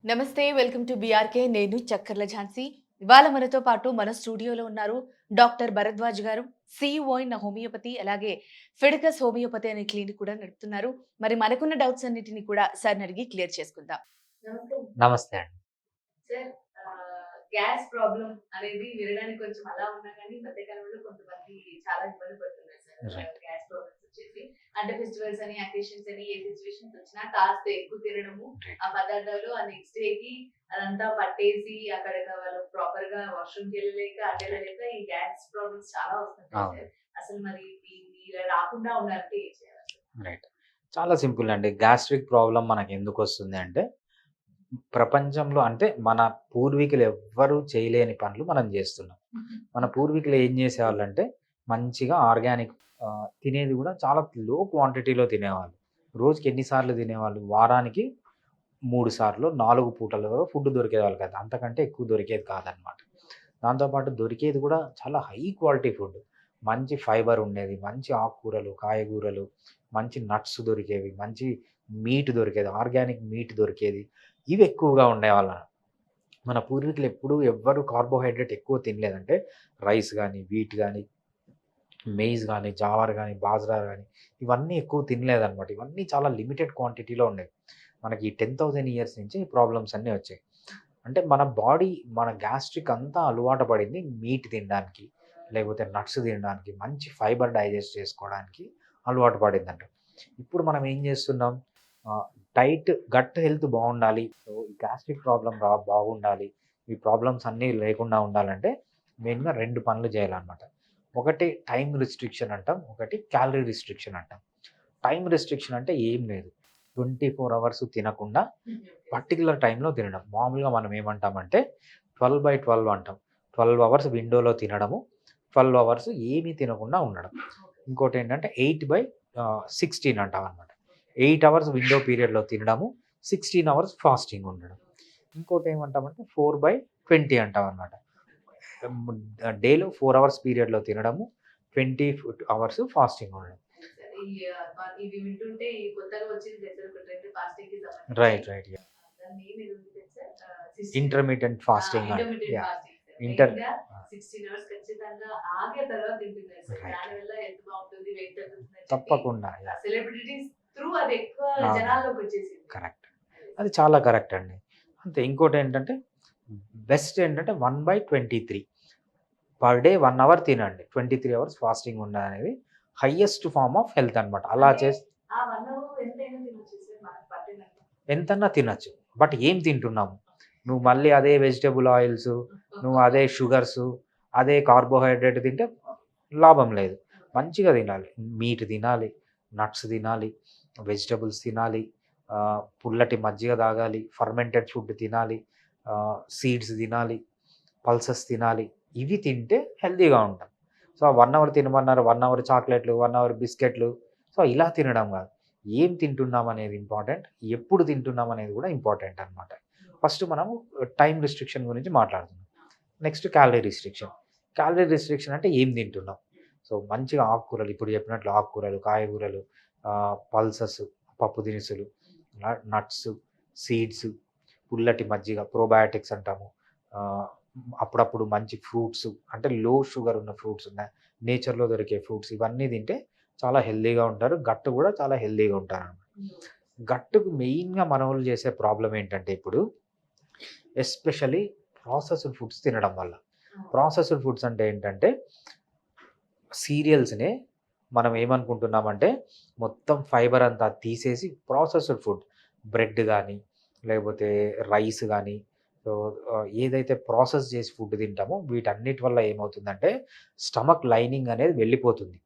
నమస్తే. Welcome to BRK. నేను చక్కర్ల ఝాన్సీ. ఇవాళ మనతో పాటు మన స్టూడియోలో ఉన్నారు డాక్టర్ భరద్వాజ్ గారు. సీఈఓ ఇన్ హోమియోపతి, అలాగే ఫిడకస్ హోమియోపతి అనే క్లినిక్ కూడా నడుపుతున్నారు. మరి మనకున్న డౌట్స్ అన్నిటిని కూడా సార్‌ని అడిగి క్లియర్ చేసుకుందాం. నమస్తే. నమస్తే అండి. సార్, గ్యాస్ ప్రాబ్లమ్ అనేది వినడానికి కొంచెం అలా ఉన్నా గానీ, ఈ మధ్య కాలంలో కొంతమంది చాలా ఇబ్బంది పడుతున్నారు సార్. రైట్. గ్యాస్ ప్రాబ్లమ్స్ వచ్చేసి. అంటే ఫెస్టివల్స్ అని, అకేషన్స్ అని, ఏ సిట్యుయేషన్స్ వచ్చినా కాస్త ఎక్కువ తినడము, రైట్. ఆ పదార్థాలు ఆ నెక్స్ట్ డేకి అదంతా పట్టేసి అక్కడ వాళ్ళు ప్రాపర్‌గా వాష్‌రూమ్‌కి ఎళ్ళలేక, రైట్. అటెళ్ళలేక ఈ గ్యాస్ ప్రాబ్లమ్స్ చాలా వస్తుంటాయి అవును. సార్. అసలు మరి ఇలా రాకుండా ఉండాలంటే ఏం చేయాలి? రైట్. చాలా సింపుల్ అండి. గ్యాస్ట్రిక్ ప్రాబ్లమ్ మనకెందుకొస్తుంది అంటే, ప్రపంచంలో అంటే మన పూర్వీకులు ఎవ్వరు చేయలేని పనులు మనం జేస్తున్నాం. మన పూర్వీకులు ఏం జేసేవాళ్ళంటే, మంచిగా ఆర్గానిక్ తినేది గూడా చాలా లో క్వాంటిటీలో తినేవాళ్ళు. రోజుకి ఎన్ని సార్లు తినేవాళ్ళు? వారానికి 3 సార్లో, 4 పూటలో ఫుడ్ దొరికేవాళ్ళు కాదు. అంతకంటే ఎక్కువ దొరికేది కాదనమాట. దాంతో పాటు దొరికేది గూడా చాలా హై క్వాలిటీ ఫుడ్. మంచి ఫైబర్ ఉండేది. మంచి ఆకుకూరలు, కాయగూరలు, మంచి నట్స్ దొరికేవి. మంచి మీట్ దొరికేది. ఆర్గానిక్ మీట్ దొరికేది. ఇవి ఎక్కువగా ఉండేవాళ్ళ. మన పూర్వీకులు ఎప్పుడూ ఎవ్వరు కార్బోహైడ్రేట్ ఎక్కువ తినలేదంటే రైస్ గానీ, వీట్ గానీ, మెయిజ్ గానీ, జావర్ గానీ, బాజ్రా గానీ ఇవన్నీ ఎక్కువ తినలేదనమాట. ఇవన్నీ చాలా లిమిటెడ్ క్వాంటిటీలో ఉండేవి. మనకి 10,000 ఇయర్స్ నుంచి ఈ ప్రాబ్లమ్స్ అన్నీ వచ్చాయి. అంటే మన బాడీ, మన గ్యాస్ట్రిక్ అంతా అలవాటు పడింది మీట్ తినడానికి, లేకపోతే నట్స్ తినడానికి, మంచి ఫైబర్ డైజెస్ట్ చేసుకోవడానికి అలవాటు పడిందంట. ఇప్పుడు మనం ఏం చేస్తున్నాం? ఆహ్, గట్ హెల్త్ బావుండాలి. సో, ఈ గ్యాస్ట్రిక్ ప్రాబ్లమ్ బాగుండాలి. ఈ ప్రాబ్లమ్స్ అన్నీ లేకుండా ఉండాలంటే మెయిన్‌గా 2 పనులు చేయాలనమాట. ఒకటి టైమ్ రిస్ట్రిక్షన్ అంటాం. ఒకటి క్యాలరీ రిస్ట్రిక్షన్ అంటాం. టైమ్ రిస్ట్రిక్షన్ అంటే ఏం లేదు. 24 అవర్స్ తినకుండా పర్టిక్యులర్ టైమ్‌లో తినడం. మామూలుగా మనం ఏమంటామంటే 12/12 అంటాం. 12 అవర్స్ విండోలో తినడము. 12 అవర్స్ ఏమీ తినకుండా ఉండడం. ఇంకోటేంటంటే 8/16 అంటామనమాట. 8 అవర్స్ విండో పీరియడ్‌లో తినడము. 16 అవర్స్ ఫాస్టింగ్ ఉండడం. ఇంకోటేమంటామంటే 4/20 అంటామనమాట. డేలో 4 అవర్స్ పీరియడ్‌లో తినడము. 20 అవర్స్ ఫాస్టింగ్ ఉండడం. ఇవి వింటుంటే ఈ కొత్తగా వచ్చింది తెలుసా ఒక ట్రెండ్ ఫాస్టింగ్‌కి సంబంధించి. రైట్. రైట్. యాహ్! దాని నేమ్ ఏదో ఉంది తెలుసా? ఇంటర్మిటెంట్ ఫాస్టింగ్ అంట. Intermittent yeah! Fasting sir. Inter మెయిన్‌గా ఆ! 16 అవర్స్ ఖచ్చితంగా ఆగే తర్వాత తింటున్నారు సార్. రైట్. దానివల్ల హెల్త్ బావుంటుంది, వెయిట్ తగ్గుతుందని చెప్పి తప్పకుండా. యాహ్! సెలబ్రిటీస్ త్రూ అది ఎక్కువ అవునవును. జనాల్లోకొచ్చేసింది. కరెక్ట్. అదే అది సార్. చాలా కరెక్ట్ అండి. అంతే ఇంకోటేంటంటే బెస్ట్ ఏంటంటే 1/23 పర్ డే 1 అవర్ తినండి. 23 అవర్స్ ఫాస్టింగ్ ఉండదనేది హైయెస్ట్ ఫార్మ్ ఆఫ్ హెల్త్ అనమాట. అలా అంటే చేసి ఆ 1 అవర్ ఎంతైనా తినొచ్చు సార్ మనకు పట్టినట్టు. ఎంతన్నా తినొచ్చు. బట్ ఏం తింటున్నాము? నువ్వు మళ్ళీ అదే వెజిటబుల్ ఆయిల్స్, నువ్వు అదే షుగర్సు, అదే కార్బోహైడ్రేట్ తింటే లాభం లేదు. మంచిగా తినాలి. మీట్ తినాలి, నట్స్ తినాలి, వెజిటబుల్స్ తినాలి, పుల్లటి మజ్జిగ తాగాలి, ఫర్మెంటెడ్ ఫుడ్ తినాలి, సీడ్స్ తినాలి, పల్సెస్ తినాలి. ఇవి తింటే హెల్తీగా ఉంటాం. సో, ఆ 1 అవర్ తినమన్నారు. 1 అవర్ చాక్లెట్‌లు, 1 అవర్ బిస్కెట్‌లు. సో, ఇలా తినడం కాదు. ఏం తింటున్నాం అనేది ఇంపార్టెంట్. ఎప్పుడు తింటున్నాం అనేది కూడా ఇంపార్టెంట్ అనమాట. ఫస్ట్ మనము టైమ్ రిస్ట్రిక్షన్ గురించి మాట్లాడుతున్నాం. Next calorie restriction. Calorie restriction అంటే ఏం తింటున్నాం? సో, మంచిగా ఆకుకూరలు ఇప్పుడు చెప్పినట్లు ఆకుకూరలు, కాయగూరలు, పల్సెస్, పప్పు దినుసులు, నట్స్, సీడ్స్, పుల్లటి మజ్జిగ, ప్రోబయాటిక్స్ అంటాము. ఆహ్, అప్పుడప్పుడు మంచి ఫ్రూట్స్ అంటే లో షుగర్ ఉన్న ఫ్రూట్స్ ఉన్నాయి. నేచర్‌లో దొరికే ఫ్రూట్స్ ఇవన్నీ తింటే చాలా హెల్తీగా ఉంటారు. గట్ కూడా చాలా హెల్తీగా ఉంటారనమాట. గట్టుకు మెయిన్‌గా మనోళ్ళు చేసే ప్రాబ్లమ్ ఏంటంటే ఇప్పుడు ఎస్పెషల్లీ ప్రాసెస్డ్ ఫుడ్స్ తినడం వల్ల. ప్రాసెస్డ్ ఫుడ్స్ అంటే ఏంటంటే సీరియల్స్‌నే మనం ఏమనుకుంటున్నామంటే మొత్తం ఫైబర్ అంతా తీసేసి ప్రాసెస్డ్ ఫుడ్ బ్రెడ్ గానీ, లేకపోతే రైస్ గానీ, సో, ఏదైతే ప్రాసెస్ చేసి ఫుడ్ తింటామో వీటన్నిటి వల్ల ఏమవుతుందంటే స్టమక్ లైనింగ్ అనేది వెళ్ళిపోతుంది.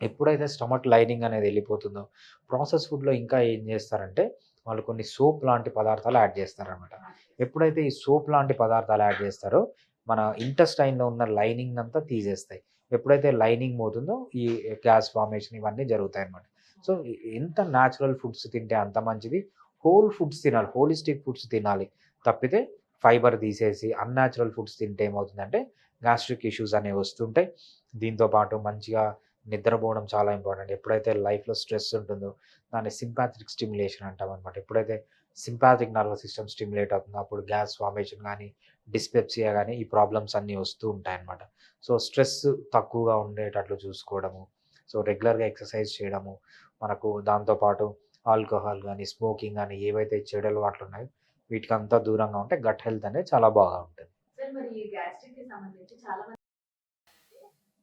ఎప్పుడైతే స్టమక్ లైనింగ్ అనేది వెళ్ళిపోతుందో, ప్రాసెస్ ఫుడ్‌లో ఇంకా ఏం చేస్తారంటే, వాళ్ళు కొన్ని సోప్ లాంటి పదార్థాలు యాడ్ చేస్తారనమాట. ఎప్పుడైతే ఈ సోప్ లాంటి పదార్థాలు యాడ్ చేస్తారో, మన ఇంటెస్టైన్‌లో ఉన్న లైనింగ్ అంతా తీసేస్తాయి. ఎప్పుడైతే లైనింగ్ పోతుందో, ఈ గ్యాస్ ఫార్మేషన్ ఇవన్నీ జరుగుతాయనమాట. సో, ఎంత న్యాచురల్ ఫుడ్స్ తింటే అంత మంచిది. హోల్ ఫుడ్స్ తినాలి. హోలిస్టిక్ ఫుడ్స్ తినాలి. తప్పితే ఫైబర్ తీసేసి అన్‌న్యాచురల్ ఫుడ్స్ తింటే ఏమవుతుందంటే, గ్యాస్ట్రిక్ ఇష్యూస్ అనేవి వస్తుంటాయి. దీంతో పాటు మంచిగా నిద్రపోవడం చాలా ఇంపార్టెంట్. ఎప్పుడైతే లైఫ్‌లో స్ట్రెస్ ఉంటుందో, దాన్ని సింపాథిక్ స్టిమ్యులేషన్ అంటాం అనమాట. ఎప్పుడైతే సింపాథిక్ నర్వస్ సిస్టమ్ స్టిమ్యులేట్ అవుతుందో అప్పుడు గ్యాస్ ఫార్మేషన్ గానీ, డిస్పెప్సియా గానీ ఈ ప్రాబ్లమ్స్ అన్నీ వస్తూ ఉంటాయన్నమాట. సో, స్ట్రెస్ తక్కువగా ఉండేటట్లు చూసుకోవడము. సో, రెగ్యులర్‌గా ఎక్సర్సైజ్ చేయడము. మనకు దాంతో పాటు ఆల్కహాల్ గానీ, స్మోకింగ్ గానీ ఏవైతే చెడు అలవాట్లున్నాయో వీటికంతా దూరంగా ఉంటే గట్ హెల్త్ అనేది చాలా బాగా ఉంటుంది. సార్ మరి ఈ గ్యాస్ట్రిక్‌కి సంబంధించి చాలా మంది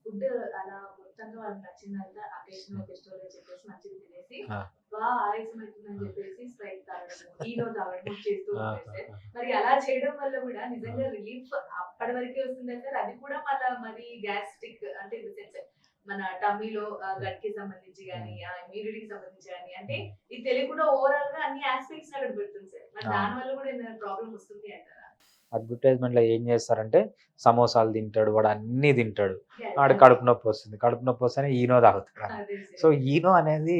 ఫుడ్ అలా మొత్తంగా వాళ్ళకి నచ్చిందంతా అకేషన్ హ్మ్. ఒక స్టోరీ చెప్పేసి మంచిగా తినేసి ఆ! ఆయాసం అవుతుందని ఆ! చెప్పేసి స్ప్రైట్ తాగడము, ఈనో తాగడము చేస్తూ ఉంటారు సార్. ఆహాహా! మరి అలా చేయడం వల్ల కూడా ఆ! నిజంగా రిలీఫ్ అప్పటి వరకే వస్తుందా సార్? అది కూడా మళ్ళా మరి గ్యాస్ట్రిక్ అంటే ఇన్ ద సెన్స్ మన టమ్మీలో హ్మ్. గట్‌కి సంబంధించి గాని, హ్మ్. ఇమ్యూనిటీకి సంబంధించి గాని అంటే హ్మ్. ఇది తెలియకుండా ఓవరాల్‌గా అన్ని యాస్పెక్ట్స్ అక్కడ పెడుతుంది సార్. మరి అవును. దాని వల్ల కూడా ఏమైనా ప్రాబ్లమ్ వస్తుంది అంటారా? అడ్వర్టైజ్‌మెంట్‌లో ఏం చేస్తారంటే సమోసాలు తింటాడు, వాడు అన్నీ తింటాడు. ఆడికి అదే. కడుపు నొప్పొస్తుంది. కడుపు నొప్పొస్తేనే ఈనో తాగుతాడు. అదే సో, సార్. ఈనో అనేది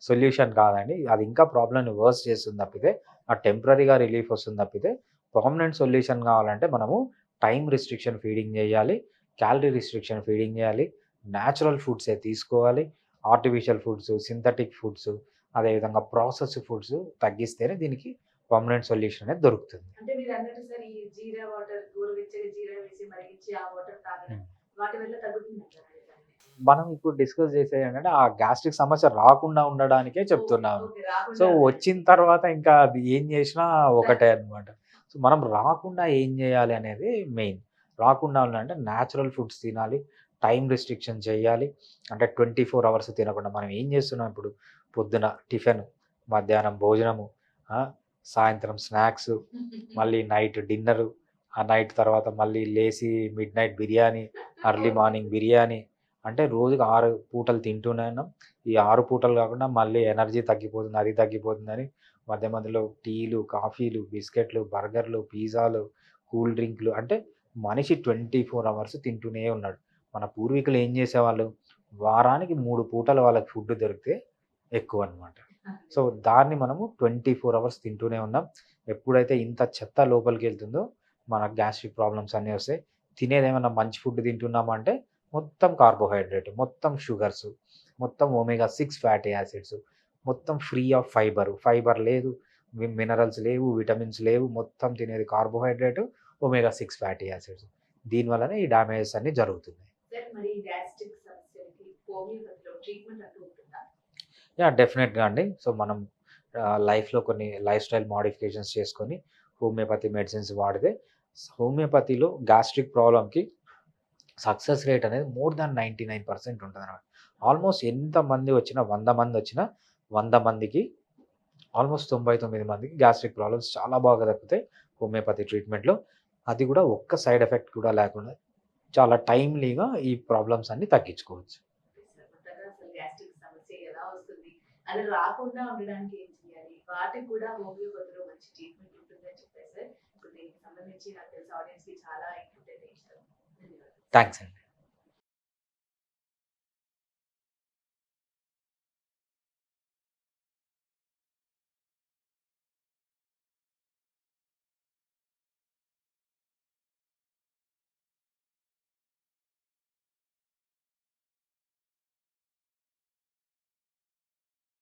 సొల్యూషన్ కాదండి. అది ఇంకా ప్రాబ్లమ్‌ని వర్స్ చేస్తుంది తప్పితే, ఆ టెంపరరీగా రిలీఫ్ వస్తుంది తప్పితే, పర్మనెంట్ సొల్యూషన్ కావాలంటే మనము టైమ్ రిస్ట్రిక్షన్ ఫీడింగ్ చేయాలి. క్యాలరీ రిస్ట్రిక్షన్ ఫీడింగ్ చేయాలి. నేచురల్ ఫుడ్సే తీసుకోవాలి. ఆర్టిఫిషియల్ ఫుడ్స్, సింథటిక్ ఫుడ్స్, అదేవిధంగా ప్రాసెస్డ్ ఫుడ్స్ తగ్గిస్తేనే దీనికి పర్మనెంట్ సొల్యూషన్ అనేది దొరుకుతుంది. అంటే మీరన్నట్టు సార్ ఈ జీరా వాటర్ గోరువెచ్చగా జీరా వేసి మరిగించి ఆ వాటర్ తాగడం హ్మ్. వాటి వల్ల తగ్గుతుందంటారా నిజంగానే? మనం ఇప్పుడు డిస్కస్ చేసేదేంటంటే, ఆ గ్యాస్ట్రిక్ సమస్య రాకుండా ఉండడానికే ఓకే. చెప్తున్నాము. ఓకే. సో, రాకుండా వచ్చిన ఉండడానికి. తర్వాత ఇంకా అది ఏం చేసినా ఒకటే అన్నమాట. సో, మనం రాకుండా ఏం చేయాలి అనేది మెయిన్. రాకుండా ఉండాలంటే నేచురల్ ఫుడ్స్ తినాలి. టైమ్ రిస్ట్రిక్షన్ చేయాలి. అంటే 24 అవర్స్ తినకుండా మనం ఏం చేస్తున్నాం ఇప్పుడు? పొద్దున టిఫిన్, మధ్యాహ్నం భోజనము, ఆ! సాయంత్రం స్నాక్సు, మళ్ళీ నైట్ డిన్నరు, ఆ నైట్ తర్వాత మళ్ళీ లేసి midnight biryani, early okay. Morning biryani. అంటే రోజుకి 6 పూటలు తింటూనే ఉన్నాం. ఈ 6 పూటలు కాకుండా మళ్ళీ ఎనర్జీ తగ్గిపోతుంది, అది తగ్గిపోతుందని మధ్య మధ్యలో టీలు, కాఫీలు, బిస్కెట్‌లు, బర్గర్‌లు, పిజ్జాలు, కూల్ డ్రింక్‌లు అంటే మనిషి 24 అవర్స్ తింటూనే ఉన్నాడు. మన పూర్వీకులు ఏం చేసేవాళ్ళు? వారానికి 3 పూటలు వాళ్ళకి ఫుడ్ దొరికితే ఎక్కువన్నమాట. అదే. సో, దాన్ని మనము 24 అవర్స్ తింటూనే ఉన్నాం. ఎప్పుడైతే ఇంత చెత్త లోపలికెళ్తుందో మనకు గ్యాస్ట్రిక్ ప్రాబ్లమ్స్ అన్నీ వస్తాయి. తినేదేమన్నా మంచి ఫుడ్ తింటున్నామా అంటే మొత్తం కార్బోహైడ్రేట్, మొత్తం షుగర్స్, మొత్తం ఒమేగా 6 ఫ్యాటీ యాసిడ్స్, మొత్తం ఫ్రీ ఆఫ్ ఫైబర్. ఫైబర్ లేదు, మినరల్స్ లేవు, విటమిన్స్ లేవు. మొత్తం తినేది కార్బోహైడ్రేట్, ఒమేగా 6 ఫ్యాటీ యాసిడ్స్. దీనివల్లనే ఈ డ్యామేజెస్ అన్నీ జరుగుతున్నాయి. సార్ మరి గ్యాస్ట్రిక్ సమస్యలకి హోమియోపతిలో ట్రీట్మెంట్ అంటూ ఉంటుందా? యాహ్! డెఫినెట్‌గా అండి. సో, మనం లైఫ్‌లో కొన్ని లైఫ్ స్టైల్ మోడిఫికేషన్స్ చేసుకొని హోమియోపతి మెడిసిన్స్ వాడితే హోమియోపతిలో గ్యాస్ట్రిక్ ప్రాబ్లమ్‌కి సక్సెస్ రేట్ అనేది మోర్ థాన్ 99% ఉంటదనమాట. ఆల్‌మోస్ట్ ఎంతమంది వచ్చినా 100 మందొచ్చినా 100 మందికి ఆల్‌మోస్ట్ 99 మందికి గ్యాస్ట్రిక్ ప్రాబ్లమ్స్ చాలా బాగా తగ్గుతాయి హోమియోపతి ట్రీట్మెంట్‌లో. అది కూడా ఒక్క సైడ్ ఎఫెక్ట్ కూడా లేకుండా చాలా టైమ్‌లీగా ఈ ప్రాబ్లమ్స్ అన్నీ తగ్గించుకోవచ్చు. సార్ మొత్తంగా అసలు గ్యాస్ట్రిక్ సమస్య ఎలా వస్తుంది? అది రాకుండా ఉండడానికి ఏం చేయాలి? వాటికి కూడా హోమియోపతిలో మంచి ట్రీట్మెంట్ ఉంటుందని చెప్పారు సార్. ఇప్పుడు దీనికి సంబంధించి నాకు తెలిసి ఆడియన్స్‌కి చాలా ఇంపార్టెంట్ ఇచ్చారు. ధన్యవాదాలు. థాంక్స్ అండి.